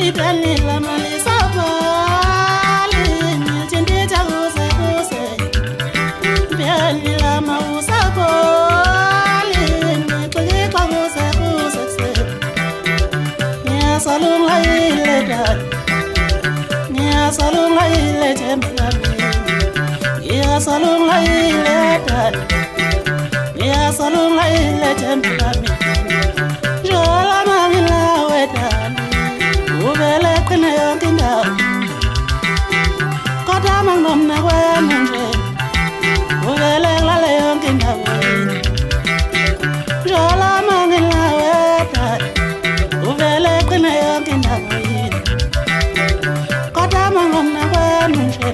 ibani la malisa bali chindita use use ibani la mausa bali kulika use use nya salunga ile dad nya salunga ile templami nya salunga ile dad nya salunga ile templami jola mamila wedani ubele kwene yonkinda kota mangom na wenje ubele lale yonkinda jola mamila wedani ubele kwene yonkinda kota mangom na wenje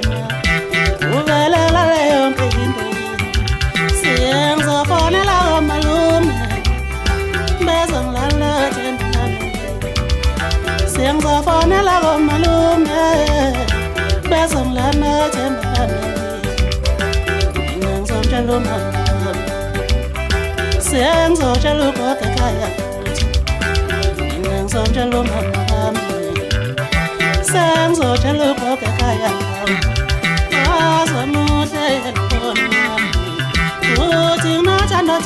ubele lale yonkinda sienzo fone la malume bezong la la Sing the phone la go malume bezong la na temani nang som chaluma sing so chalu ko kaya nang som chaluma sing so chalu ko kaya so mu te ko o ting na chan na